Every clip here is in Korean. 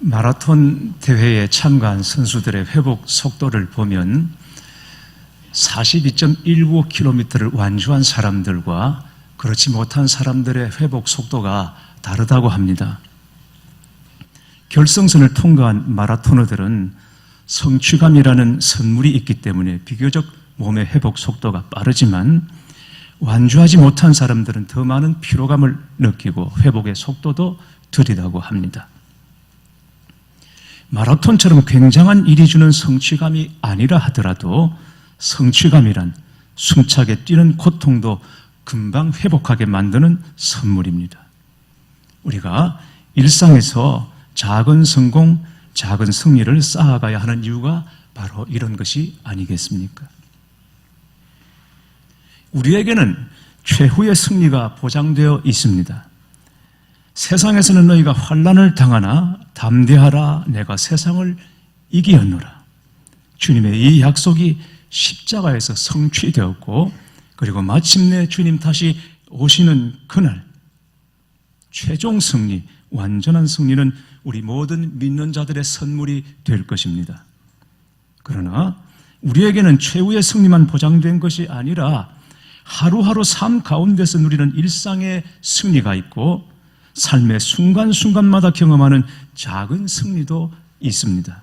마라톤 대회에 참가한 선수들의 회복 속도를 보면 42.19km를 완주한 사람들과 그렇지 못한 사람들의 회복 속도가 다르다고 합니다. 결승선을 통과한 마라토너들은 성취감이라는 선물이 있기 때문에 비교적 몸의 회복 속도가 빠르지만 완주하지 못한 사람들은 더 많은 피로감을 느끼고 회복의 속도도 느리다고 합니다. 마라톤처럼 굉장한 일이 주는 성취감이 아니라 하더라도 성취감이란 숨차게 뛰는 고통도 금방 회복하게 만드는 선물입니다. 우리가 일상에서 작은 성공, 작은 승리를 쌓아가야 하는 이유가 바로 이런 것이 아니겠습니까? 우리에게는 최후의 승리가 보장되어 있습니다. 세상에서는 너희가 환난을 당하나 담대하라, 내가 세상을 이기었노라. 주님의 이 약속이 십자가에서 성취되었고, 그리고 마침내 주님 다시 오시는 그날 최종 승리, 완전한 승리는 우리 모든 믿는 자들의 선물이 될 것입니다. 그러나 우리에게는 최후의 승리만 보장된 것이 아니라 하루하루 삶 가운데서 누리는 일상의 승리가 있고 삶의 순간순간마다 경험하는 작은 승리도 있습니다.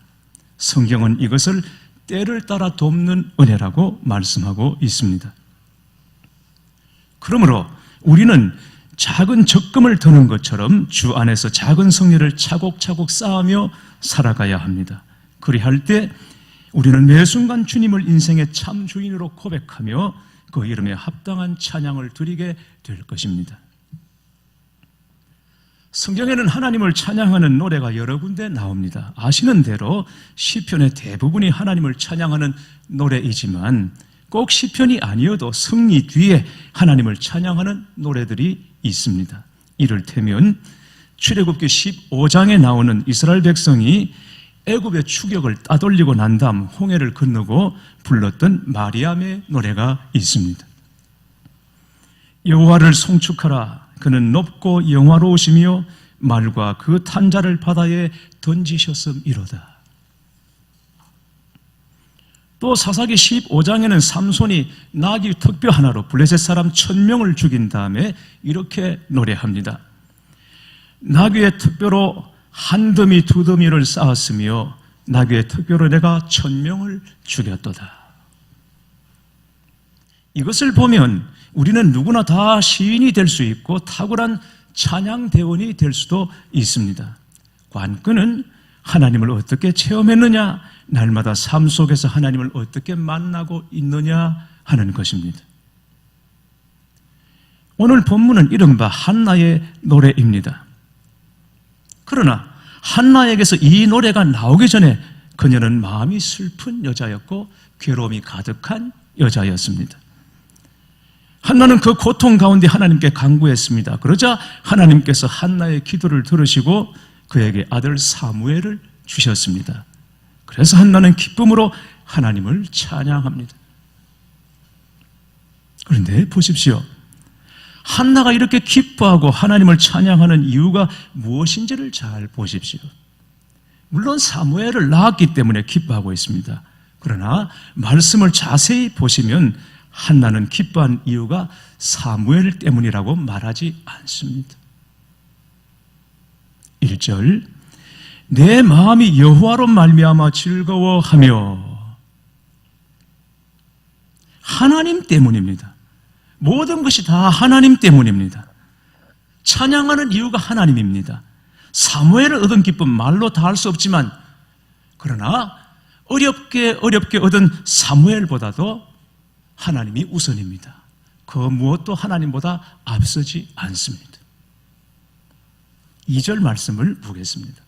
성경은 이것을 때를 따라 돕는 은혜라고 말씀하고 있습니다. 그러므로 우리는 작은 적금을 드는 것처럼 주 안에서 작은 승리를 차곡차곡 쌓으며 살아가야 합니다. 그리할 때 우리는 매 순간 주님을 인생의 참 주인으로 고백하며 그 이름에 합당한 찬양을 드리게 될 것입니다. 성경에는 하나님을 찬양하는 노래가 여러 군데 나옵니다. 아시는 대로 시편의 대부분이 하나님을 찬양하는 노래이지만 꼭 시편이 아니어도 승리 뒤에 하나님을 찬양하는 노래들이 있습니다. 이를테면 출애굽기 15장에 나오는 이스라엘 백성이 애굽의 추격을 따돌리고 난 다음 홍해를 건너고 불렀던 마리암의 노래가 있습니다. 여호와를 송축하라, 그는 높고 영화로우시며 말과 그 탄자를 바다에 던지셨음이로다. 또 사사기 15장에는 삼손이 나귀 턱뼈 하나로 블레셋 사람 1000명을 죽인 다음에 이렇게 노래합니다. 나귀의 턱뼈로 한 더미 두 더미를 쌓았으며 나귀의 턱뼈로 내가 1000명을 죽였도다. 이것을 보면 우리는 누구나 다 시인이 될 수 있고 탁월한 찬양대원이 될 수도 있습니다. 관건은 하나님을 어떻게 체험했느냐, 날마다 삶 속에서 하나님을 어떻게 만나고 있느냐 하는 것입니다. 오늘 본문은 이른바 한나의 노래입니다. 그러나 한나에게서 이 노래가 나오기 전에 그녀는 마음이 슬픈 여자였고 괴로움이 가득한 여자였습니다. 한나는 그 고통 가운데 하나님께 간구했습니다. 그러자 하나님께서 한나의 기도를 들으시고 그에게 아들 사무엘을 주셨습니다. 그래서 한나는 기쁨으로 하나님을 찬양합니다. 그런데 보십시오. 한나가 이렇게 기뻐하고 하나님을 찬양하는 이유가 무엇인지를 잘 보십시오. 물론 사무엘을 낳았기 때문에 기뻐하고 있습니다. 그러나 말씀을 자세히 보시면 한나는 기뻐한 이유가 사무엘 때문이라고 말하지 않습니다. 1절, 내 마음이 여호와로 말미암아 즐거워하며, 하나님 때문입니다. 모든 것이 다 하나님 때문입니다. 찬양하는 이유가 하나님입니다. 사무엘을 얻은 기쁨 말로 다 할 수 없지만, 그러나 어렵게 얻은 사무엘보다도 하나님이 우선입니다. 그 무엇도 하나님보다 앞서지 않습니다. 2절 말씀을 보겠습니다.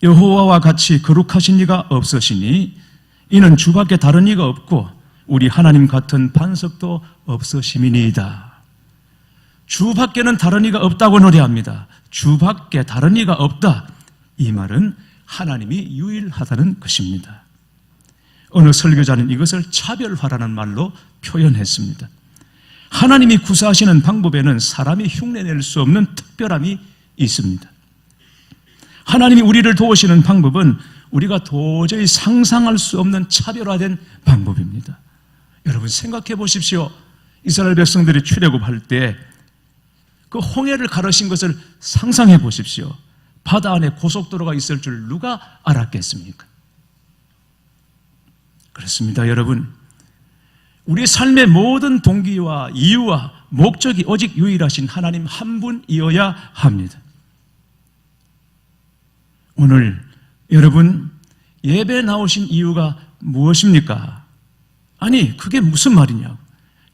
여호와와 같이 거룩하신 이가 없으시니 이는 주밖에 다른 이가 없고 우리 하나님 같은 반석도 없으심이니이다. 주밖에는 다른 이가 없다고 노래합니다. 주밖에 다른 이가 없다. 이 말은 하나님이 유일하다는 것입니다. 어느 설교자는 이것을 차별화라는 말로 표현했습니다. 하나님이 구사하시는 방법에는 사람이 흉내낼 수 없는 특별함이 있습니다. 하나님이 우리를 도우시는 방법은 우리가 도저히 상상할 수 없는 차별화된 방법입니다. 여러분 생각해 보십시오. 이스라엘 백성들이 출애굽할 때 그 홍해를 가르신 것을 상상해 보십시오. 바다 안에 고속도로가 있을 줄 누가 알았겠습니까? 그렇습니다, 여러분. 우리 삶의 모든 동기와 이유와 목적이 오직 유일하신 하나님 한 분이어야 합니다. 오늘 여러분 예배 나오신 이유가 무엇입니까? 아니, 그게 무슨 말이냐고.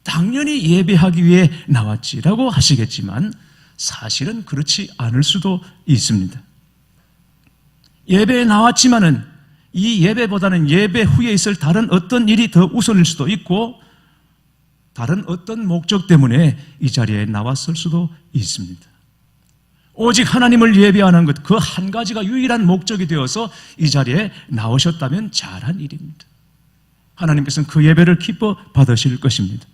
당연히 예배하기 위해 나왔지라고 하시겠지만 사실은 그렇지 않을 수도 있습니다. 예배에 나왔지만은 이 예배보다는 예배 후에 있을 다른 어떤 일이 더 우선일 수도 있고 다른 어떤 목적 때문에 이 자리에 나왔을 수도 있습니다. 오직 하나님을 예배하는 것, 그 한 가지가 유일한 목적이 되어서 이 자리에 나오셨다면 잘한 일입니다. 하나님께서는 그 예배를 기뻐 받으실 것입니다.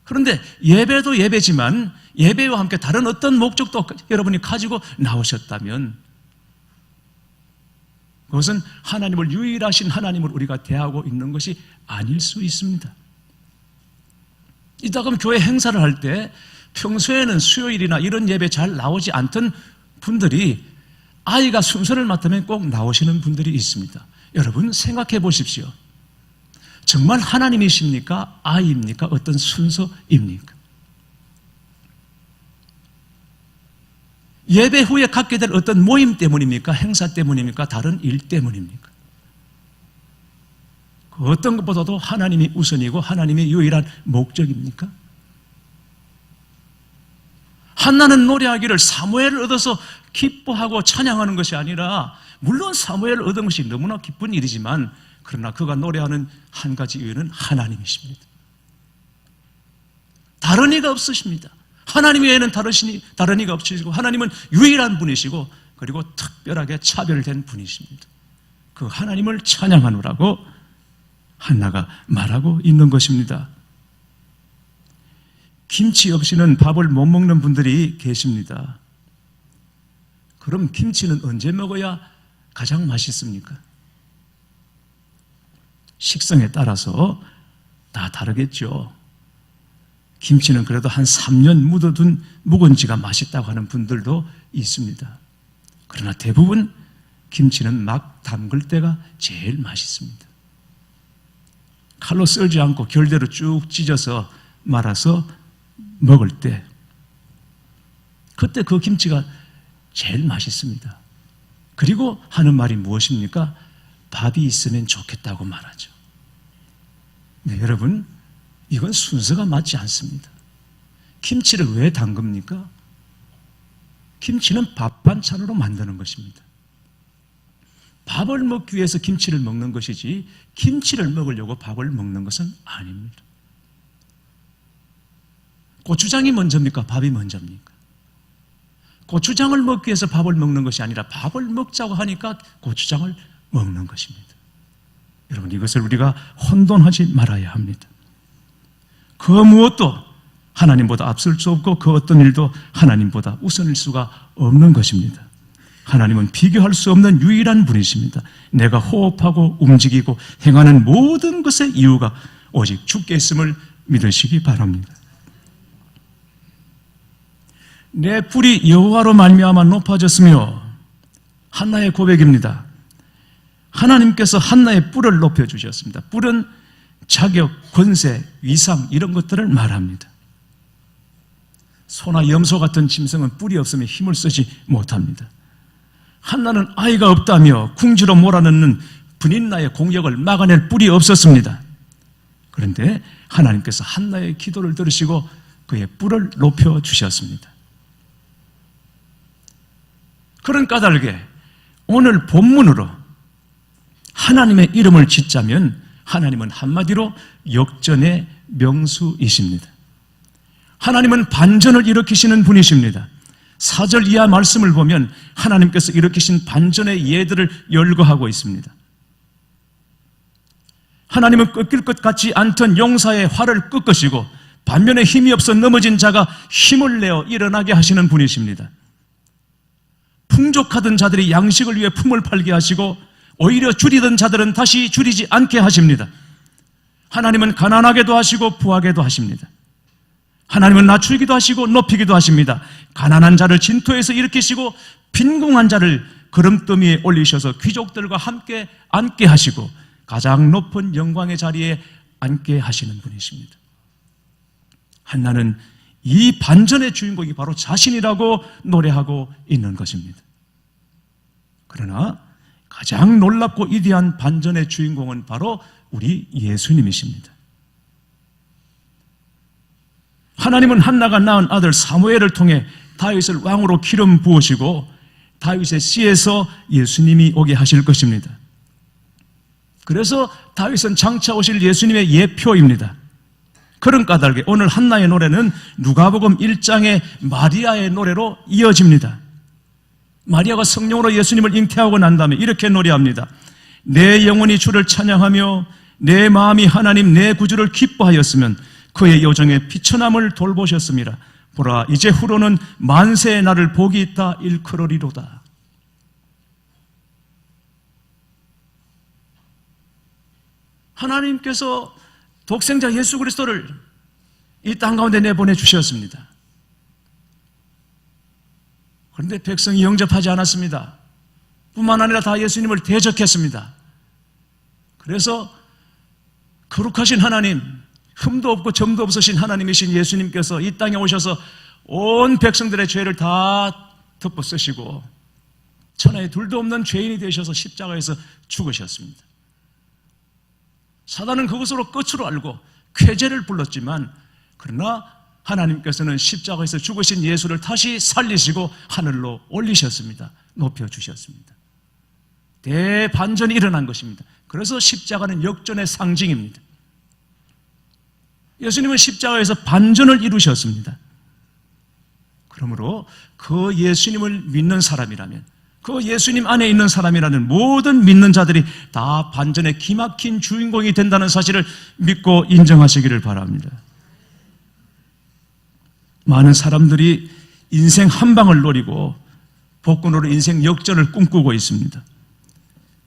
그런데 예배도 예배지만 예배와 함께 다른 어떤 목적도 여러분이 가지고 나오셨다면 그것은 하나님을 유일하신 하나님을 우리가 대하고 있는 것이 아닐 수 있습니다. 이따금 교회 행사를 할 때 평소에는 수요일이나 이런 예배 잘 나오지 않던 분들이 아이가 순서를 맡으면 꼭 나오시는 분들이 있습니다. 여러분 생각해 보십시오. 정말 하나님이십니까? 아이입니까? 어떤 순서입니까? 예배 후에 갖게 될 어떤 모임 때문입니까? 행사 때문입니까? 다른 일 때문입니까? 그 어떤 것보다도 하나님이 우선이고 하나님이 유일한 목적입니까? 한나는 노래하기를 사무엘을 얻어서 기뻐하고 찬양하는 것이 아니라 물론 사무엘을 얻은 것이 너무나 기쁜 일이지만 그러나 그가 노래하는 한 가지 이유는 하나님이십니다. 다른 이가 없으십니다. 하나님 외에는 다른 이가 없으시고 하나님은 유일한 분이시고 그리고 특별하게 차별된 분이십니다. 그 하나님을 찬양하노라고 한나가 말하고 있는 것입니다. 김치 없이는 밥을 못 먹는 분들이 계십니다. 그럼 김치는 언제 먹어야 가장 맛있습니까? 식성에 따라서 다 다르겠죠. 김치는 그래도 한 3년 묻어둔 묵은지가 맛있다고 하는 분들도 있습니다. 그러나 대부분 김치는 막 담글 때가 제일 맛있습니다. 칼로 썰지 않고 결대로 쭉 찢어서 말아서 먹을 때 그때 그 김치가 제일 맛있습니다. 그리고 하는 말이 무엇입니까? 밥이 있으면 좋겠다고 말하죠. 네, 여러분 이건 순서가 맞지 않습니다. 김치를 왜 담급니까? 김치는 밥 반찬으로 만드는 것입니다. 밥을 먹기 위해서 김치를 먹는 것이지 김치를 먹으려고 밥을 먹는 것은 아닙니다. 고추장이 먼저입니까? 밥이 먼저입니까? 고추장을 먹기 위해서 밥을 먹는 것이 아니라 밥을 먹자고 하니까 고추장을 먹는 것입니다. 여러분 이것을 우리가 혼돈하지 말아야 합니다. 그 무엇도 하나님보다 앞설 수 없고 그 어떤 일도 하나님보다 우선일 수가 없는 것입니다. 하나님은 비교할 수 없는 유일한 분이십니다. 내가 호흡하고 움직이고 행하는 모든 것의 이유가 오직 주께 있음을 믿으시기 바랍니다. 내 뿔이 여호와로 말미암아 높아졌으며 한나의 고백입니다. 하나님께서 한나의 뿔을 높여주셨습니다. 뿔은 자격, 권세, 위상 이런 것들을 말합니다. 소나 염소 같은 짐승은 뿔이 없으면 힘을 쓰지 못합니다. 한나는 아이가 없다며 궁지로 몰아넣는 분인나의 공격을 막아낼 뿔이 없었습니다. 그런데 하나님께서 한나의 기도를 들으시고 그의 뿔을 높여주셨습니다. 그런 까닭에 오늘 본문으로 하나님의 이름을 짓자면 하나님은 한마디로 역전의 명수이십니다. 하나님은 반전을 일으키시는 분이십니다. 4절 이하 말씀을 보면 하나님께서 일으키신 반전의 예들을 열거하고 있습니다. 하나님은 꺾일 것 같지 않던 용사의 활을 꺾으시고 반면에 힘이 없어 넘어진 자가 힘을 내어 일어나게 하시는 분이십니다. 풍족하던 자들이 양식을 위해 품을 팔게 하시고 오히려 줄이던 자들은 다시 줄이지 않게 하십니다. 하나님은 가난하게도 하시고 부하게도 하십니다. 하나님은 낮추기도 하시고 높이기도 하십니다. 가난한 자를 진토에서 일으키시고 빈궁한 자를 거름더미에 올리셔서 귀족들과 함께 앉게 하시고 가장 높은 영광의 자리에 앉게 하시는 분이십니다. 한나는 이 반전의 주인공이 바로 자신이라고 노래하고 있는 것입니다. 그러나 가장 놀랍고 위대한 반전의 주인공은 바로 우리 예수님이십니다. 하나님은 한나가 낳은 아들 사무엘을 통해 다윗을 왕으로 기름 부으시고 다윗의 씨에서 예수님이 오게 하실 것입니다. 그래서 다윗은 장차 오실 예수님의 예표입니다. 그런 까닭에 오늘 한나의 노래는 누가복음 1장의 마리아의 노래로 이어집니다. 마리아가 성령으로 예수님을 잉태하고 난 다음에 이렇게 노래합니다. 내 영혼이 주를 찬양하며 내 마음이 하나님 내 구주를 기뻐하였으면 그의 여정에 비천함을 돌보셨습니다. 보라 이제 후로는 만세의 나를 복이 있다 일컬으리로다. 하나님께서 독생자 예수 그리스도를 이 땅 가운데 내보내 주셨습니다. 그런데 백성이 영접하지 않았습니다. 뿐만 아니라 다 예수님을 대적했습니다. 그래서 거룩하신 하나님, 흠도 없고 점도 없으신 하나님이신 예수님께서 이 땅에 오셔서 온 백성들의 죄를 다 덮어 쓰시고 천하에 둘도 없는 죄인이 되셔서 십자가에서 죽으셨습니다. 사단은 그것으로 끝으로 알고 쾌재를 불렀지만 그러나 하나님께서는 십자가에서 죽으신 예수를 다시 살리시고 하늘로 올리셨습니다. 높여주셨습니다. 대반전이 일어난 것입니다. 그래서 십자가는 역전의 상징입니다. 예수님은 십자가에서 반전을 이루셨습니다. 그러므로 그 예수님을 믿는 사람이라면 그 예수님 안에 있는 사람이라는 모든 믿는 자들이 다 반전의 기막힌 주인공이 된다는 사실을 믿고 인정하시기를 바랍니다. 많은 사람들이 인생 한 방을 노리고 복권으로 인생 역전을 꿈꾸고 있습니다.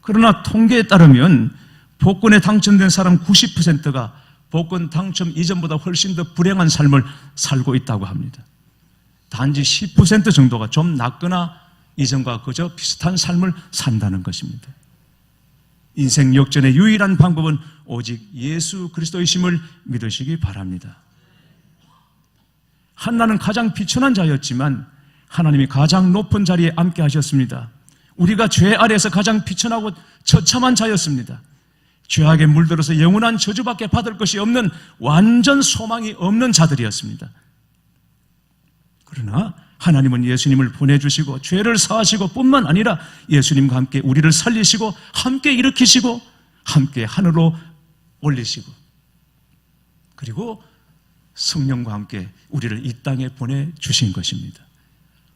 그러나 통계에 따르면 복권에 당첨된 사람 90%가 복권 당첨 이전보다 훨씬 더 불행한 삶을 살고 있다고 합니다. 단지 10% 정도가 좀 낫거나 이전과 그저 비슷한 삶을 산다는 것입니다. 인생 역전의 유일한 방법은 오직 예수 그리스도이심을 믿으시기 바랍니다. 한나는 가장 비천한 자였지만 하나님이 가장 높은 자리에 앉게 하셨습니다. 우리가 죄 아래에서 가장 비천하고 처참한 자였습니다. 죄악에 물들어서 영원한 저주밖에 받을 것이 없는 완전 소망이 없는 자들이었습니다. 그러나 하나님은 예수님을 보내주시고 죄를 사하시고 뿐만 아니라 예수님과 함께 우리를 살리시고 함께 일으키시고 함께 하늘로 올리시고 그리고 성령과 함께 우리를 이 땅에 보내주신 것입니다.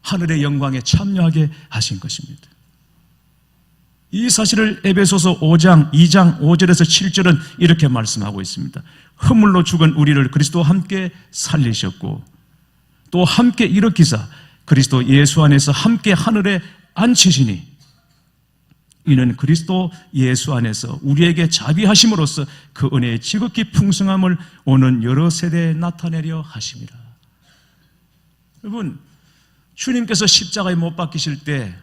하늘의 영광에 참여하게 하신 것입니다. 이 사실을 에베소서 5장 2장 5절에서 7절은 이렇게 말씀하고 있습니다. 허물로 죽은 우리를 그리스도와 함께 살리셨고 또 함께 일으키사 그리스도 예수 안에서 함께 하늘에 앉히시니 이는 그리스도 예수 안에서 우리에게 자비하심으로써 그 은혜의 지극히 풍성함을 오는 여러 세대에 나타내려 하심이라. 여러분, 주님께서 십자가에 못 박히실 때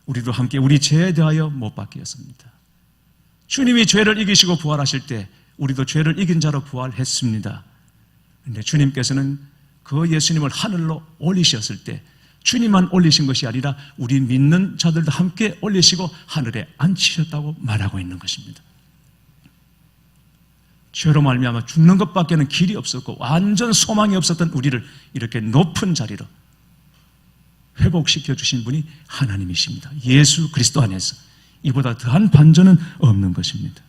우리도 함께 우리 죄에 대하여 못 박히었습니다. 주님이 죄를 이기시고 부활하실 때 우리도 죄를 이긴 자로 부활했습니다. 그런데 주님께서는 그 예수님을 하늘로 올리셨을 때 주님만 올리신 것이 아니라 우리 믿는 자들도 함께 올리시고 하늘에 앉히셨다고 말하고 있는 것입니다. 죄로 말미암아 죽는 것밖에는 길이 없었고 완전 소망이 없었던 우리를 이렇게 높은 자리로 회복시켜 주신 분이 하나님이십니다. 예수 그리스도 안에서 이보다 더한 반전은 없는 것입니다.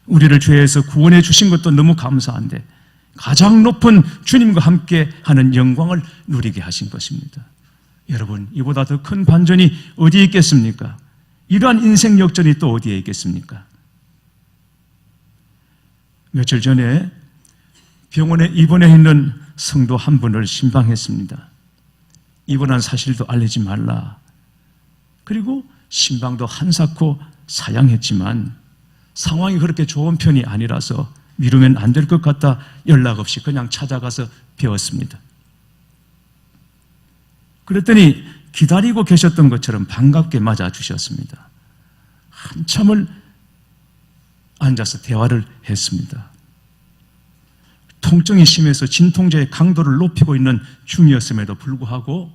우리를 죄에서 구원해 주신 것도 너무 감사한데 가장 높은 주님과 함께 하는 영광을 누리게 하신 것입니다. 여러분, 이보다 더 큰 반전이 어디에 있겠습니까? 이러한 인생 역전이 또 어디에 있겠습니까? 며칠 전에 병원에 입원해 있는 성도 한 분을 신방했습니다. 입원한 사실도 알리지 말라. 그리고 신방도 한사코 사양했지만 상황이 그렇게 좋은 편이 아니라서 미루면 안 될 것 같다 연락 없이 그냥 찾아가서 배웠습니다. 그랬더니 기다리고 계셨던 것처럼 반갑게 맞아주셨습니다. 한참을 앉아서 대화를 했습니다. 통증이 심해서 진통제의 강도를 높이고 있는 중이었음에도 불구하고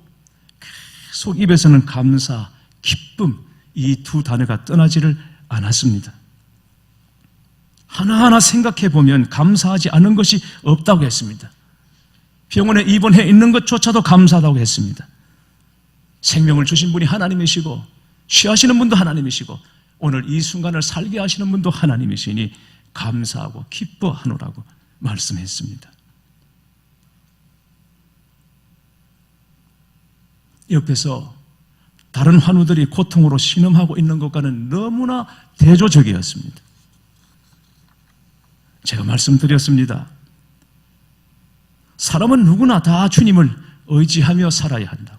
계속 입에서는 감사, 기쁨 이 두 단어가 떠나지를 않았습니다. 하나하나 생각해 보면 감사하지 않은 것이 없다고 했습니다. 병원에 입원해 있는 것조차도 감사하다고 했습니다. 생명을 주신 분이 하나님이시고 취하시는 분도 하나님이시고 오늘 이 순간을 살게 하시는 분도 하나님이시니 감사하고 기뻐하노라고 말씀했습니다. 옆에서 다른 환우들이 고통으로 신음하고 있는 것과는 너무나 대조적이었습니다. 제가 말씀드렸습니다. 사람은 누구나 다 주님을 의지하며 살아야 한다.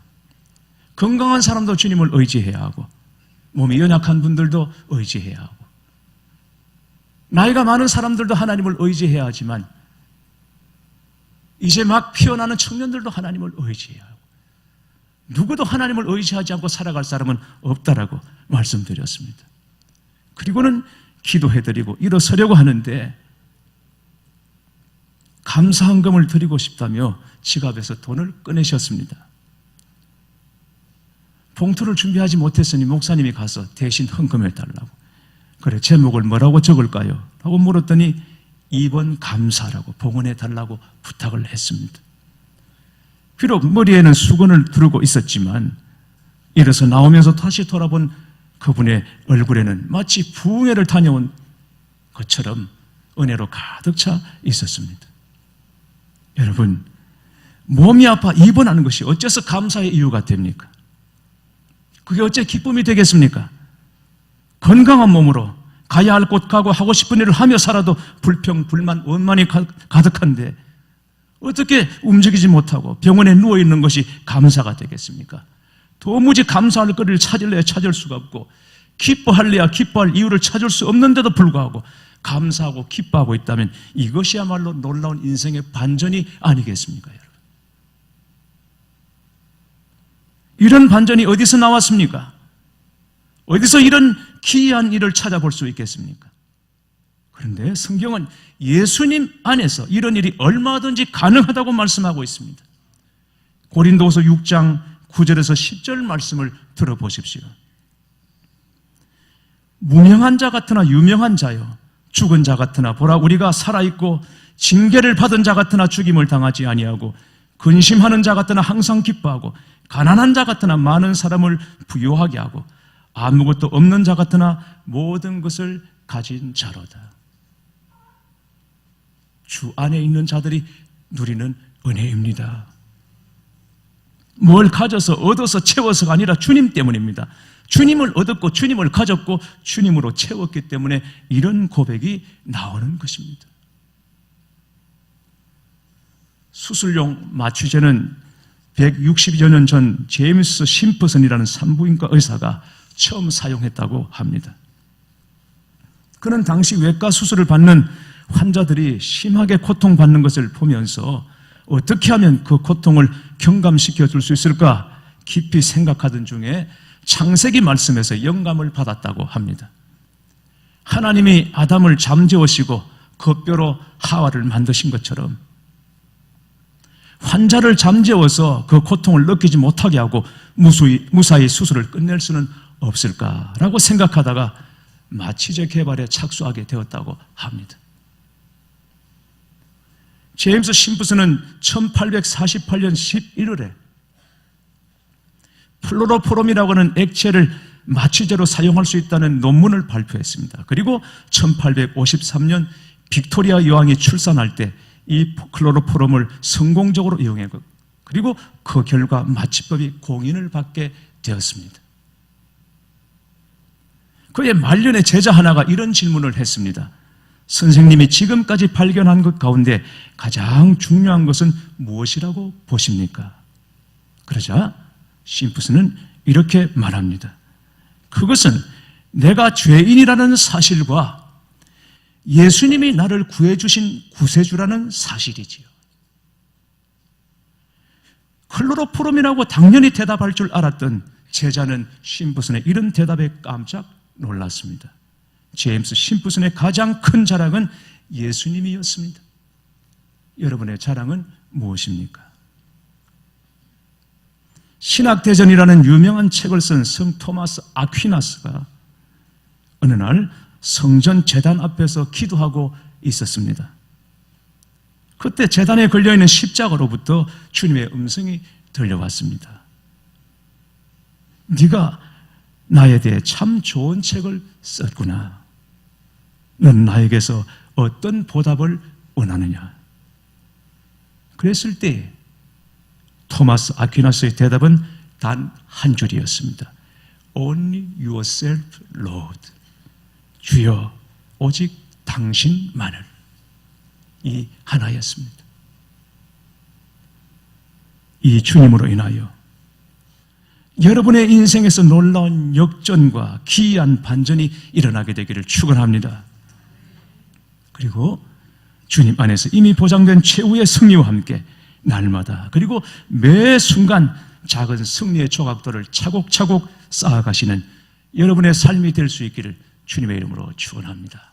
건강한 사람도 주님을 의지해야 하고 몸이 연약한 분들도 의지해야 하고 나이가 많은 사람들도 하나님을 의지해야 하지만 이제 막 피어나는 청년들도 하나님을 의지해야 하고 누구도 하나님을 의지하지 않고 살아갈 사람은 없다라고 말씀드렸습니다. 그리고는 기도해드리고 일어서려고 하는데 감사헌금을 드리고 싶다며 지갑에서 돈을 꺼내셨습니다. 봉투를 준비하지 못했으니 목사님이 가서 대신 헌금해달라고. 그래, 제목을 뭐라고 적을까요? 라고 물었더니 2번 감사라고 봉헌해달라고 부탁을 했습니다. 비록 머리에는 수건을 두르고 있었지만 일어서 나오면서 다시 돌아본 그분의 얼굴에는 마치 부흥회를 다녀온 것처럼 은혜로 가득 차 있었습니다. 여러분, 몸이 아파 입원하는 것이 어째서 감사의 이유가 됩니까? 그게 어째 기쁨이 되겠습니까? 건강한 몸으로 가야 할 곳 가고 하고 싶은 일을 하며 살아도 불평, 불만, 원만이 가득한데 어떻게 움직이지 못하고 병원에 누워있는 것이 감사가 되겠습니까? 도무지 감사할 거리를 찾을래야 찾을 수가 없고 기뻐할래야 기뻐할 이유를 찾을 수 없는데도 불구하고 감사하고 기뻐하고 있다면 이것이야말로 놀라운 인생의 반전이 아니겠습니까, 여러분? 이런 반전이 어디서 나왔습니까? 어디서 이런 기이한 일을 찾아볼 수 있겠습니까? 그런데 성경은 예수님 안에서 이런 일이 얼마든지 가능하다고 말씀하고 있습니다. 고린도후서 6장 9절에서 10절 말씀을 들어보십시오. 무명한 자 같으나 유명한 자요, 죽은 자 같으나 보라 우리가 살아있고 징계를 받은 자 같으나 죽임을 당하지 아니하고 근심하는 자 같으나 항상 기뻐하고 가난한 자 같으나 많은 사람을 부요하게 하고 아무것도 없는 자 같으나 모든 것을 가진 자로다. 주 안에 있는 자들이 누리는 은혜입니다. 뭘 가져서 얻어서 채워서가 아니라 주님 때문입니다. 주님을 얻었고 주님을 가졌고 주님으로 채웠기 때문에 이런 고백이 나오는 것입니다. 수술용 마취제는 160여 년 전 제임스 심퍼슨이라는 산부인과 의사가 처음 사용했다고 합니다. 그는 당시 외과 수술을 받는 환자들이 심하게 고통받는 것을 보면서 어떻게 하면 그 고통을 경감시켜 줄 수 있을까 깊이 생각하던 중에 창세기 말씀에서 영감을 받았다고 합니다. 하나님이 아담을 잠재우시고 그 뼈로 하와를 만드신 것처럼 환자를 잠재워서 그 고통을 느끼지 못하게 하고 무사히 수술을 끝낼 수는 없을까라고 생각하다가 마취제 개발에 착수하게 되었다고 합니다. 제임스 심프슨은 1848년 11월에 플로로포럼이라고 하는 액체를 마취제로 사용할 수 있다는 논문을 발표했습니다. 그리고 1853년 빅토리아 여왕이 출산할 때 이 클로로포럼을 성공적으로 이용했고 그리고 그 결과 마취법이 공인을 받게 되었습니다. 그의 말년의 제자 하나가 이런 질문을 했습니다. 선생님이 지금까지 발견한 것 가운데 가장 중요한 것은 무엇이라고 보십니까? 그러자 심프스는 이렇게 말합니다. 그것은 내가 죄인이라는 사실과 예수님이 나를 구해주신 구세주라는 사실이지요. 클로로포름이라고 당연히 대답할 줄 알았던 제자는 심프슨의 이런 대답에 깜짝 놀랐습니다. 제임스 심프슨의 가장 큰 자랑은 예수님이었습니다. 여러분의 자랑은 무엇입니까? 신학대전이라는 유명한 책을 쓴 성 토마스 아퀴나스가 어느 날 성전 제단 앞에서 기도하고 있었습니다. 그때 제단에 걸려있는 십자가로부터 주님의 음성이 들려왔습니다. 네가 나에 대해 참 좋은 책을 썼구나. 넌 나에게서 어떤 보답을 원하느냐? 그랬을 때 토마스 아퀴나스의 대답은 단 한 줄이었습니다. Only yourself, Lord. 주여, 오직 당신만을. 이 하나였습니다. 이 주님으로 인하여 여러분의 인생에서 놀라운 역전과 기이한 반전이 일어나게 되기를 축원합니다. 그리고 주님 안에서 이미 보장된 최후의 승리와 함께 날마다 그리고 매 순간 작은 승리의 조각들을 차곡차곡 쌓아가시는 여러분의 삶이 될 수 있기를 주님의 이름으로 축원합니다.